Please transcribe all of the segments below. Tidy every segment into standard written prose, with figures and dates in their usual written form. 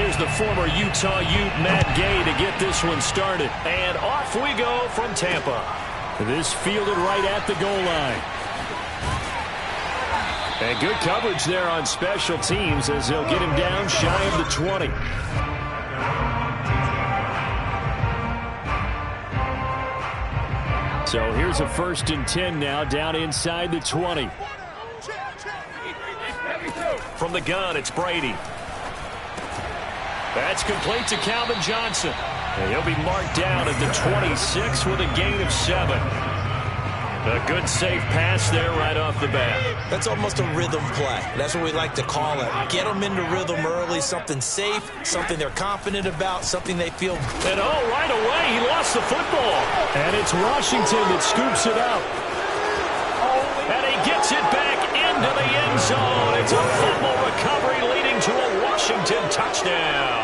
Here's the former Utah Ute, Matt Gay, to get this one started. And off we go from Tampa. This fielded right at the goal line. And good coverage there on special teams as they'll get him down shy of the 20. So here's a 1st and 10 now, down inside the 20. From the gun, it's Brady. That's complete to Calvin Johnson. And he'll be marked down at the 26 with a gain of 7. A good safe pass there right off the bat. That's almost a rhythm play. That's what we like to call it. Get them into rhythm early, something safe, something they're confident about, something they feel. And right away, he lost the football. And it's Washington that scoops it up. And he gets it back into the end zone. It's a fumble recovery leading to a Washington touchdown.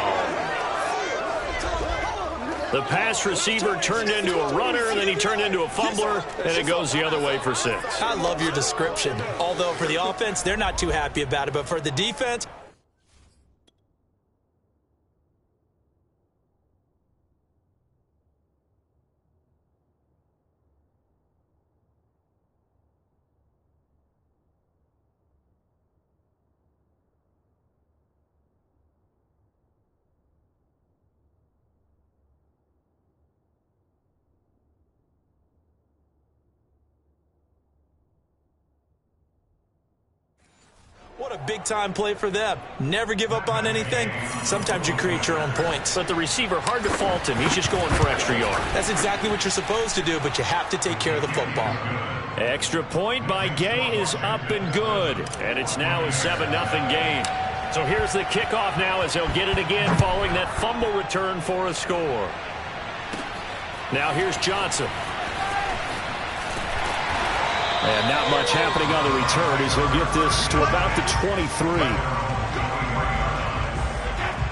The pass receiver turned into a runner, and then he turned into a fumbler, and it goes the other way for 6. I love your description. Although for the offense, they're not too happy about it, but for the defense, what a big-time play for them. Never give up on anything. Sometimes you create your own points. But the receiver, hard to fault him. He's just going for extra yard. That's exactly what you're supposed to do, but you have to take care of the football. Extra point by Gay is up and good. And it's now a 7-0 game. So here's the kickoff now as they'll get it again following that fumble return for a score. Now here's Johnson. And not much happening on the return as he'll get this to about the 23.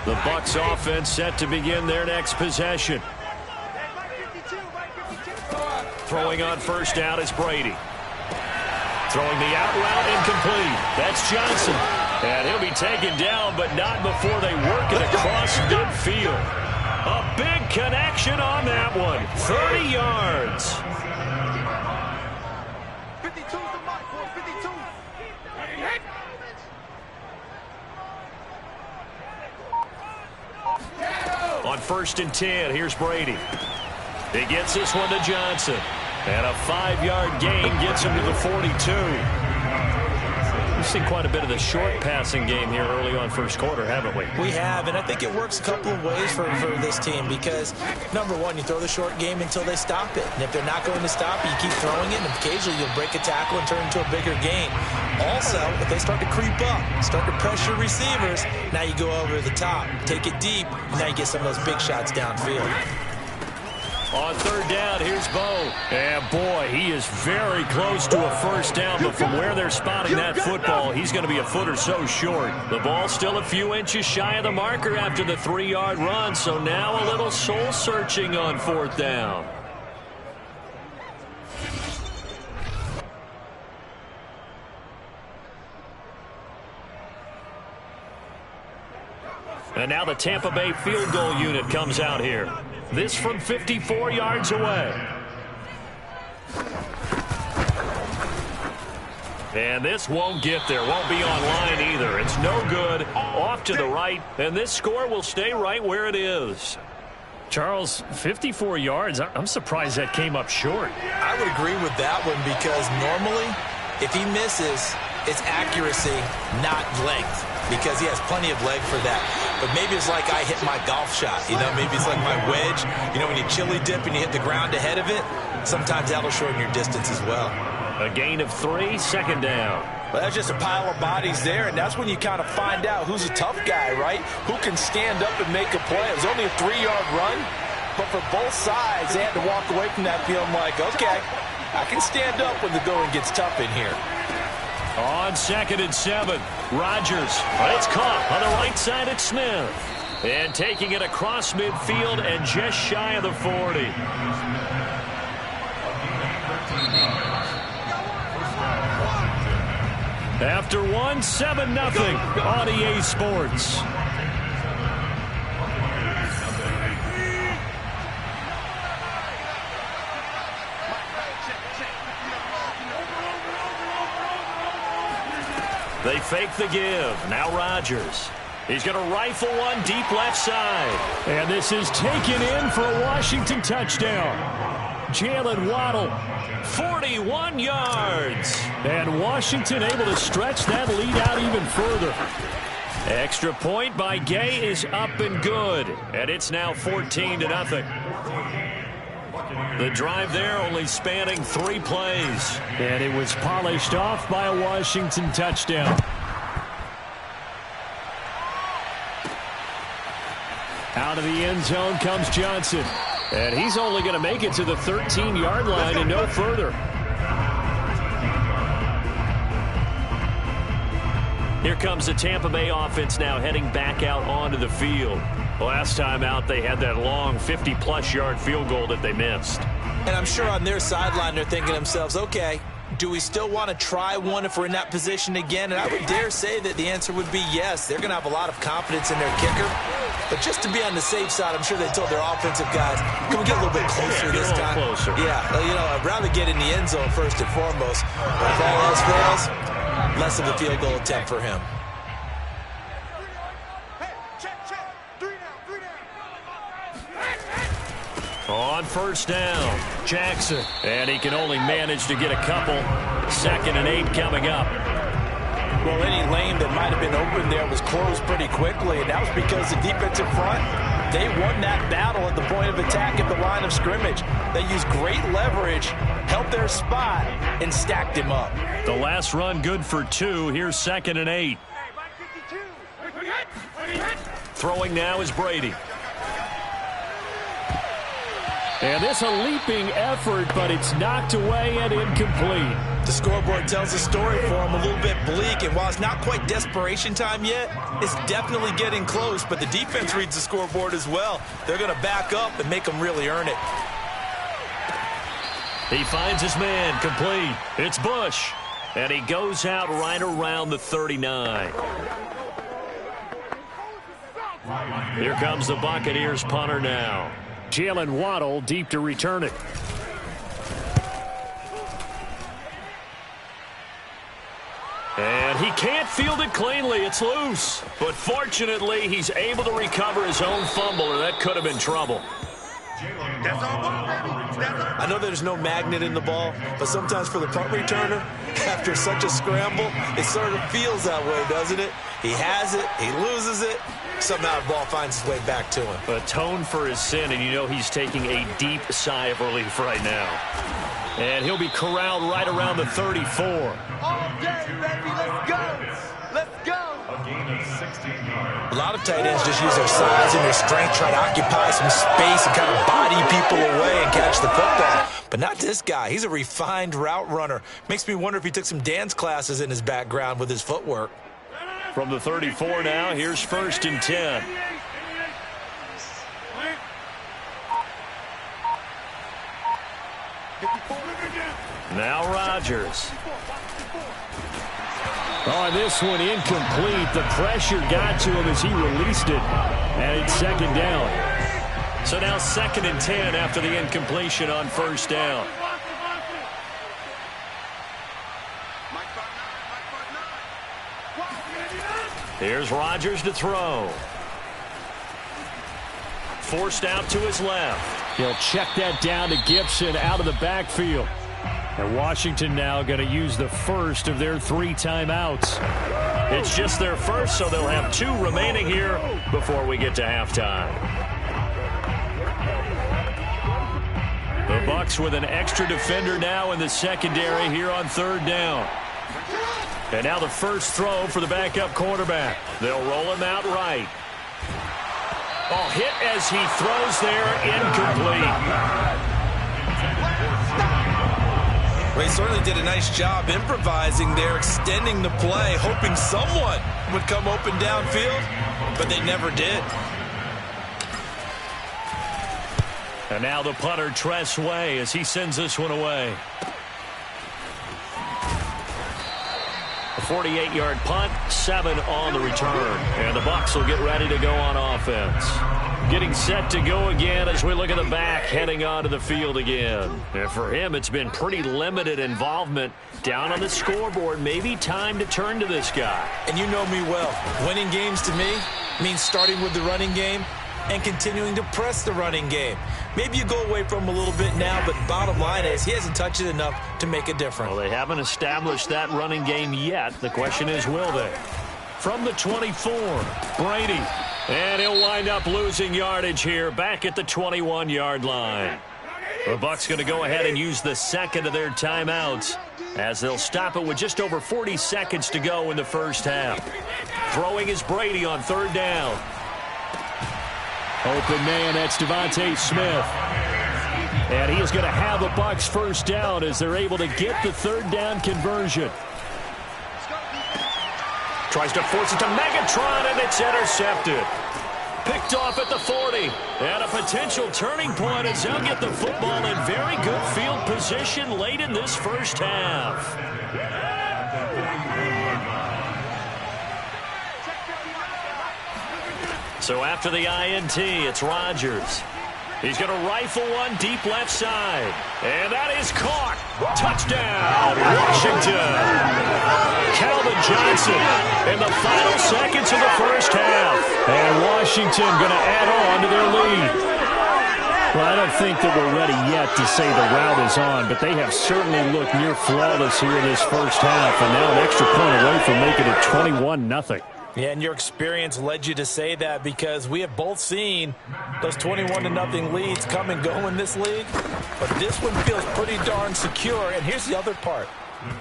The Bucs offense set to begin their next possession. Throwing on first down is Brady. Throwing the out route incomplete. That's Johnson. And he'll be taken down, but not before they work it across midfield. A big connection on that one. 30 yards. On 1st and 10, here's Brady. He gets this one to Johnson. And a 5-yard gain gets him to the 42. We've seen quite a bit of the short passing game here early on first quarter, haven't we? We have, and I think it works a couple of ways for this team because, number one, you throw the short game until they stop it. And if they're not going to stop it, you keep throwing it, and occasionally you'll break a tackle and turn it into a bigger gain. Also, if they start to creep up, start to pressure receivers, now you go over the top, take it deep, and now you get some of those big shots downfield. On 3rd down, here's Bo. And boy, he is very close to a first down, but from where they're spotting that football, he's going to be a foot or so short. The ball's still a few inches shy of the marker after the 3-yard run, so now a little soul-searching on 4th down. And now the Tampa Bay field goal unit comes out here. This from 54 yards away. And this won't get there. Won't be online either. It's no good. Off to the right. And this score will stay right where it is. Charles, 54 yards. I'm surprised that came up short. I would agree with that one because normally if he misses, it's accuracy, not length. Because he has plenty of leg for that. But maybe it's like I hit my golf shot. You know, maybe it's like my wedge. You know, when you chili dip and you hit the ground ahead of it, sometimes that'll shorten your distance as well. A gain of 3, 2nd down. Well, that's just a pile of bodies there, and that's when you kind of find out who's a tough guy, right? Who can stand up and make a play. It was only a 3-yard run, but for both sides, they had to walk away from that feeling like, okay, I can stand up when the going gets tough in here. On 2nd and 7, Rodgers. It's caught on the right side at Smith. And taking it across midfield and just shy of the 40. After one, 7-0 on EA Sports. They fake the give. Now Rodgers. He's going to rifle one deep left side. And this is taken in for a Washington touchdown. Jalen Waddle. 41 yards. And Washington able to stretch that lead out even further. Extra point by Gay is up and good. And it's now 14-0. The drive there only spanning 3 plays. And it was polished off by a Washington touchdown. Out of the end zone comes Johnson. And he's only going to make it to the 13-yard line and no further. Here comes the Tampa Bay offense now heading back out onto the field. Last time out, they had that long 50-plus yard field goal that they missed. And I'm sure on their sideline they're thinking to themselves, okay, do we still want to try one if we're in that position again? And I would dare say that the answer would be yes. They're going to have a lot of confidence in their kicker. But just to be on the safe side, I'm sure they told their offensive guys, can we get a little bit closer this time? Closer. Yeah, you know, I'd rather get in the end zone first and foremost. But if all else fails, less of a field goal attempt for him. On first down, Jackson. And he can only manage to get a couple. 2nd and 8 coming up. Well, any lane that might have been open there was closed pretty quickly, and that was because the defensive front, they won that battle at the point of attack at the line of scrimmage. They used great leverage, held their spot, and stacked him up. The last run good for 2. Here's 2nd and 8. Throwing now is Brady. And this a leaping effort, but it's knocked away and incomplete. The scoreboard tells a story for him, a little bit bleak, and while it's not quite desperation time yet, it's definitely getting close, but the defense reads the scoreboard as well. They're going to back up and make them really earn it. He finds his man, complete. It's Bush, and he goes out right around the 39. Here comes the Buccaneers punter now. Jalen Waddle deep to return it. And he can't field it cleanly. It's loose. But fortunately, he's able to recover his own fumble, or that could have been trouble. I know there's no magnet in the ball, but sometimes for the punt returner, after such a scramble, it sort of feels that way, doesn't it? He has it, he loses it, somehow the ball finds its way back to him. Atoned for his sin, and you know he's taking a deep sigh of relief right now. And he'll be corralled right around the 34. All day, baby, let's go! Let's go! A gain of 16 yards. A lot of tight ends just use their size and their strength, try to occupy some space and kind of body people away and catch the football. But not this guy. He's a refined route runner. Makes me wonder if he took some dance classes in his background with his footwork. From the 34 now, here's 1st and 10. Now Rodgers. Oh, this one incomplete. The pressure got to him as he released it. And it's 2nd down. So now 2nd and 10 after the incompletion on 1st down. Here's Rodgers to throw. Forced out to his left. He'll check that down to Gibson out of the backfield. And Washington now going to use the first of their 3 timeouts. It's just their first, so they'll have 2 remaining here before we get to halftime. The Bucs with an extra defender now in the secondary here on 3rd down. And now the first throw for the backup quarterback. They'll roll him out right. Oh, hit as he throws there, incomplete. Well, he certainly did a nice job improvising there, extending the play, hoping someone would come open downfield, but they never did. And now the punter, Tress Way, as he sends this one away. A 48-yard punt, 7 on the return. And the Bucs will get ready to go on offense. Getting set to go again as we look at the back heading onto the field again. And for him, it's been pretty limited involvement down on the scoreboard. Maybe time to turn to this guy. And you know me well. Winning games to me means starting with the running game and continuing to press the running game. Maybe you go away from him a little bit now, but bottom line is he hasn't touched it enough to make a difference. Well, they haven't established that running game yet. The question is, will they? From the 24, Brady. And he'll wind up losing yardage here back at the 21-yard line. The Bucs going to go ahead and use the second of their timeouts as they'll stop it with just over 40 seconds to go in the first half. Throwing is Brady on third down. Open man, that's Devontae Smith. And he is going to have the Bucs first down as they're able to get the third down conversion. Tries to force it to Megatron, and it's intercepted. Picked off at the 40. And a potential turning point as they'll get the football in very good field position late in this first half. So after the INT, it's Rodgers. He's going to rifle one deep left side. And that is caught. Touchdown, Washington. Calvin Johnson in the final seconds of the first half. And Washington going to add on to their lead. Well, I don't think that we're ready yet to say the route is on, but they have certainly looked near flawless here in this first half. And now an extra point away from making it 21-0. Yeah, and your experience led you to say that because we have both seen those 21-0 leads come and go in this league. But this one feels pretty darn secure. And here's the other part.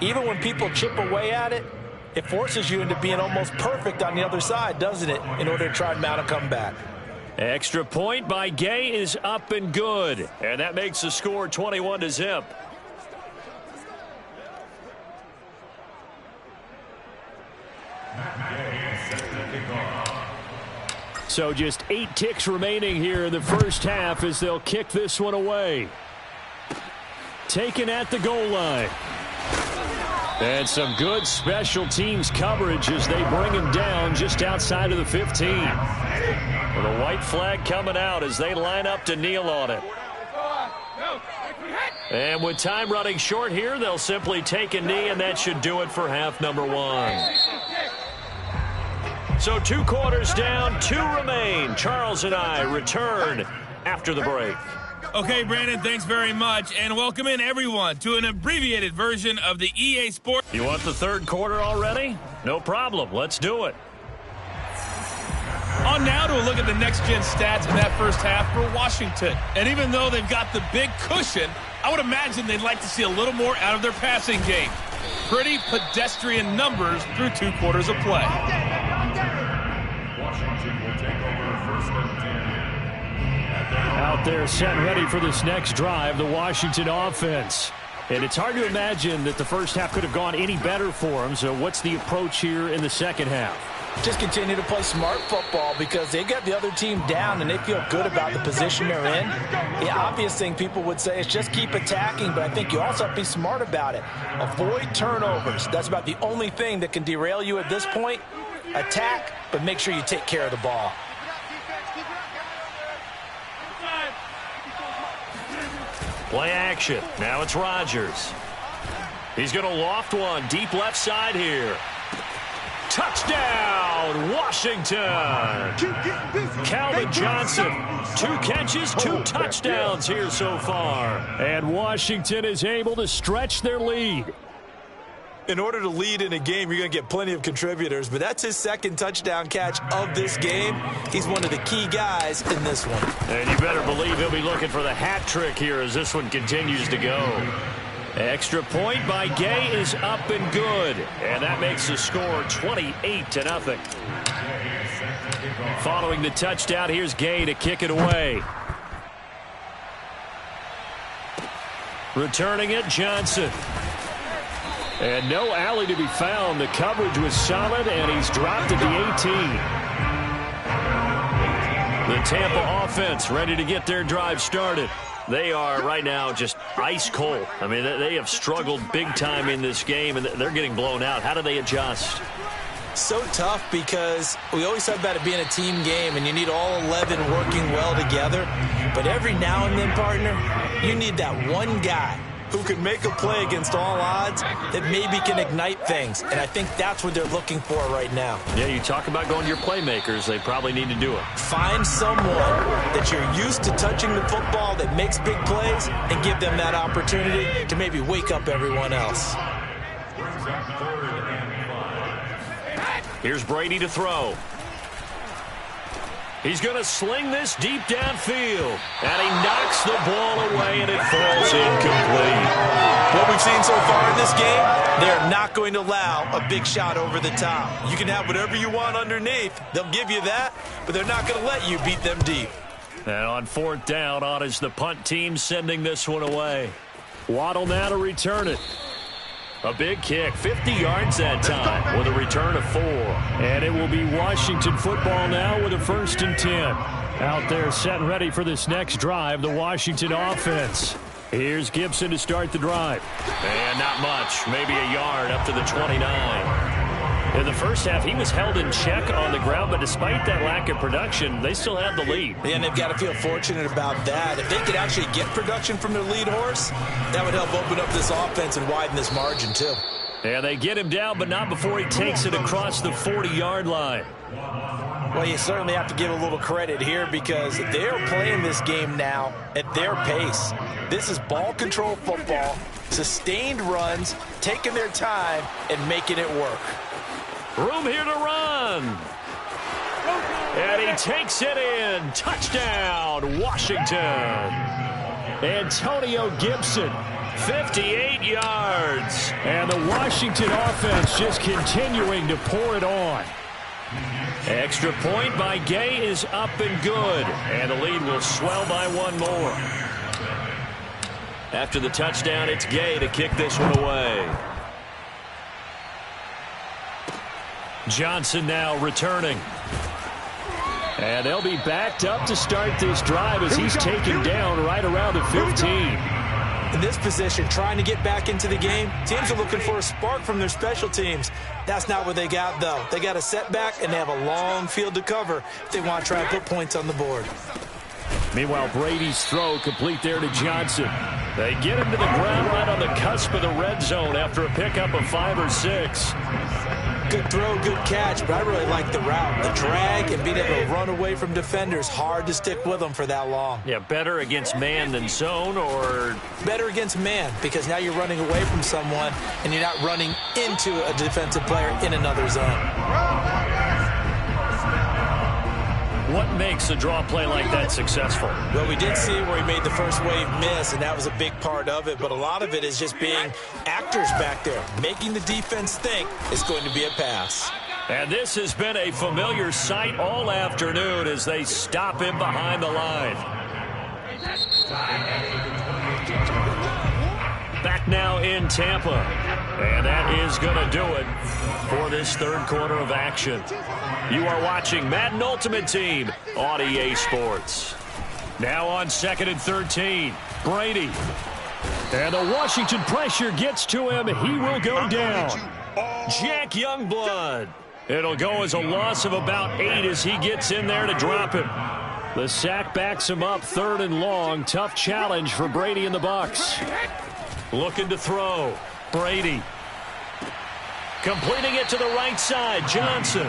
Even when people chip away at it, it forces you into being almost perfect on the other side, doesn't it, in order to try and mount a comeback. Extra point by Gay is up and good. And that makes the score 21-0. So just 8 ticks remaining here in the first half as they'll kick this one away. Taken at the goal line. And some good special teams coverage as they bring him down just outside of the 15. With a white flag coming out as they line up to kneel on it. And with time running short here, they'll simply take a knee, and that should do it for half number one. So 2 quarters down, 2 remain. Charles and I return after the break. Okay, Brandon, thanks very much. And welcome in, everyone, to an abbreviated version of the EA Sports. You want the third quarter already? No problem. Let's do it. On now to a look at the next-gen stats in that first half for Washington. And even though they've got the big cushion, I would imagine they'd like to see a little more out of their passing game. Pretty pedestrian numbers through 2 quarters of play. Washington will take over first and 10. Out there set ready for this next drive, the Washington offense. And it's hard to imagine that the first half could have gone any better for them. So what's the approach here in the second half? Just continue to play smart football because they got the other team down and they feel good about the position they're in. The obvious thing people would say is just keep attacking, but I think you also have to be smart about it. Avoid turnovers. That's about the only thing that can derail you at this point. Attack, but make sure you take care of the ball. Play action. Now it's Rodgers. He's going to loft one deep left side here. Touchdown, Washington. Calvin Johnson, 2 catches, 2 touchdowns here so far. And Washington is able to stretch their lead. In order to lead in a game, you're going to get plenty of contributors, but that's his second touchdown catch of this game. He's one of the key guys in this one. And you better believe he'll be looking for the hat trick here as this one continues to go. Extra point by Gay is up and good. And that makes the score 28-0. Following the touchdown, here's Gay to kick it away. Returning it, Johnson. And no alley to be found. The coverage was solid, and he's dropped at the 18. The Tampa offense ready to get their drive started. They are right now just ice cold. I mean, they have struggled big time in this game, and they're getting blown out. How do they adjust? So tough because we always talk about it being a team game and you need all 11 working well together. But every now and then, partner, you need that one guy who can make a play against all odds that maybe can ignite things. And I think that's what they're looking for right now. Yeah, you talk about going to your playmakers. They probably need to do it. Find someone that you're used to touching the football that makes big plays and give them that opportunity to maybe wake up everyone else. Here's Brady to throw. He's going to sling this deep downfield. And he knocks the ball away, and it falls incomplete. What we've seen so far in this game, they're not going to allow a big shot over the top. You can have whatever you want underneath. They'll give you that, but they're not going to let you beat them deep. And on fourth down, on is the punt team sending this one away. Waddle now to return it. A big kick, 50 yards that time with a return of 4. And it will be Washington football now with a 1st and 10. Out there set and ready for this next drive, the Washington offense. Here's Gibson to start the drive. And not much, maybe a yard up to the 29. In the first half, he was held in check on the ground, but despite that lack of production, they still have the lead. And they've got to feel fortunate about that. If they could actually get production from their lead horse, that would help open up this offense and widen this margin too. And they get him down, but not before he takes it across the 40-yard line. Well, you certainly have to give a little credit here because they're playing this game now at their pace. This is ball control football, sustained runs, taking their time, and making it work. Room here to run. And he takes it in. Touchdown, Washington. Antonio Gibson, 58 yards. and the Washington offense just continuing to pour it on. Extra point by Gay is up and good. And the lead will swell by 1 more. After the touchdown, it's Gay to kick this one away. Johnson now returning. And they'll be backed up to start this drive as he's taken down right around the 15. In this position, trying to get back into the game, teams are looking for a spark from their special teams. That's not what they got, though. They got a setback, and they have a long field to cover if they want to try and put points on the board. Meanwhile, Brady's throw complete there to Johnson. They get him to the ground right on the cusp of the red zone after a pickup of 5 or 6. Good throw, good catch, but I really like the route. The drag and being able to run away from defenders, hard to stick with them for that long. Yeah, better against man than zone, or better against man because now you're running away from someone and you're not running into a defensive player in another zone. what makes a draw play like that successful? Well, we did see where he made the first wave miss, and that was a big part of it. But a lot of it is just being actors back there, making the defense think it's going to be a pass. And this has been a familiar sight all afternoon as they stop him behind the line. Back now in Tampa. And that is going to do it for this third quarter of action. You are watching Madden Ultimate Team on EA Sports. Now on 2nd and 13. Brady. And the Washington pressure gets to him. He will go down. Jack Youngblood. It'll go as a loss of about 8 as he gets in there to drop him. The sack backs him up, 3rd and long. Tough challenge for Brady and the Bucs. Looking to throw. Brady. Completing it to the right side. Johnson.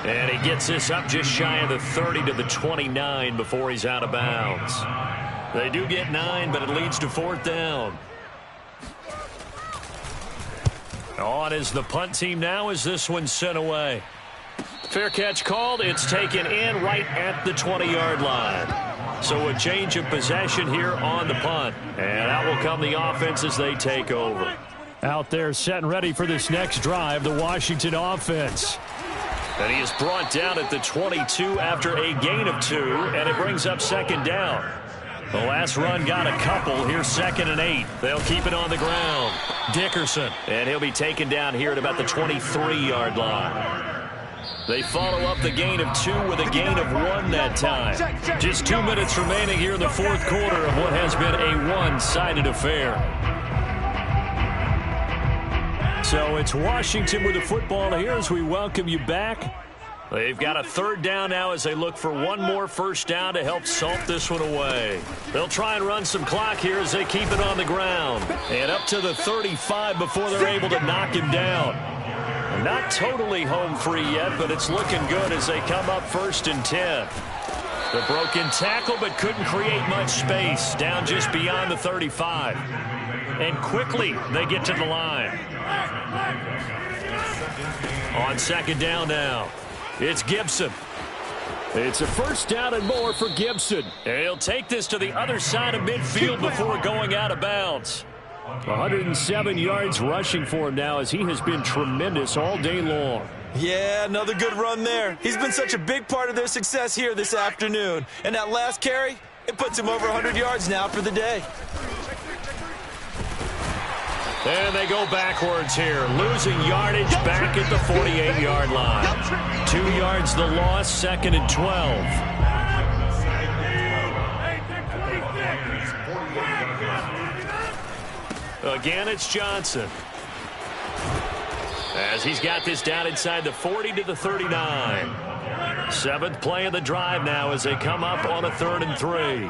And he gets this up just shy of the 30 to the 29 before he's out of bounds. They do get 9, but it leads to 4th down. On is the punt team now as this one's sent away. Fair catch called. It's taken in right at the 20-yard line. So a change of possession here on the punt. And out will come the offense as they take over. Out there set and ready for this next drive, the Washington offense. And he is brought down at the 22 after a gain of 2, and it brings up 2nd down. The last run got a couple. Here's 2nd and 8. They'll keep it on the ground. Dickerson. And he'll be taken down here at about the 23-yard line. They follow up the gain of 2 with a gain of 1 that time. Just 2 minutes remaining here in the 4th quarter of what has been a one-sided affair. So it's Washington with the football here as we welcome you back. They've got a third down now as they look for one more first down to help salt this one away. They'll try and run some clock here as they keep it on the ground. And up to the 35 before they're able to knock him down. Not totally home free yet, but it's looking good as they come up 1st and 10. The broken tackle, but couldn't create much space. Down just beyond the 35. And quickly, they get to the line. On 2nd down now, it's Gibson. It's a first down and more for Gibson. And he'll take this to the other side of midfield before going out of bounds. 107 yards rushing for him now as he has been tremendous all day long. Yeah, another good run there. He's been such a big part of their success here this afternoon. And that last carry, it puts him over 100 yards now for the day. And they go backwards here, losing yardage back at the 48-yard line. 2 yards the loss, 2nd and 12. Again, it's Johnson. As he's got this down inside the 40 to the 39. 7th play of the drive now as they come up on a 3rd and 3.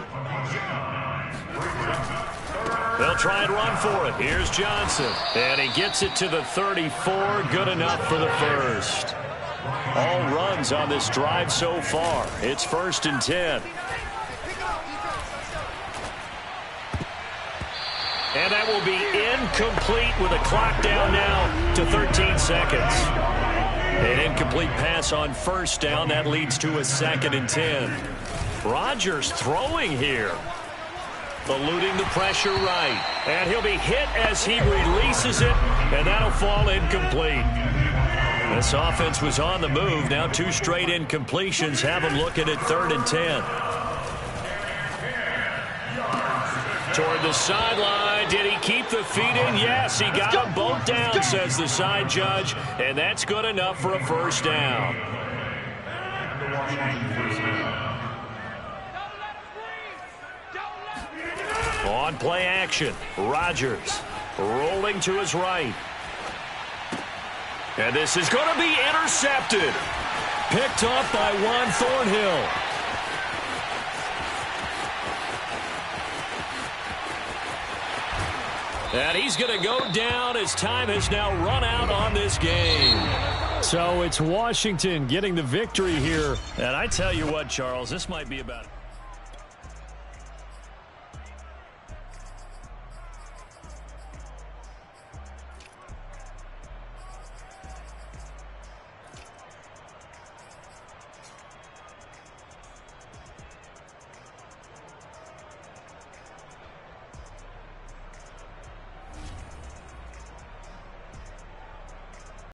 They'll try and run for it. Here's Johnson. And he gets it to the 34. Good enough for the first. All runs on this drive so far. It's 1st and 10. And that will be incomplete with a clock down now to 13 seconds. An incomplete pass on 1st down. That leads to a 2nd and 10. Rodgers throwing here. Eluding the pressure right. And he'll be hit as he releases it. And that'll fall incomplete. This offense was on the move. Now 2 straight incompletions have them looking at 3rd and 10. Toward the sideline. Did he keep the feet in? Yes, he got them both down, says the side judge. And that's good enough for a first down. On play action, Rodgers rolling to his right. And this is going to be intercepted. Picked off by Juan Thornhill. And he's going to go down as time has now run out on this game. So it's Washington getting the victory here. And I tell you what, Charles, this might be about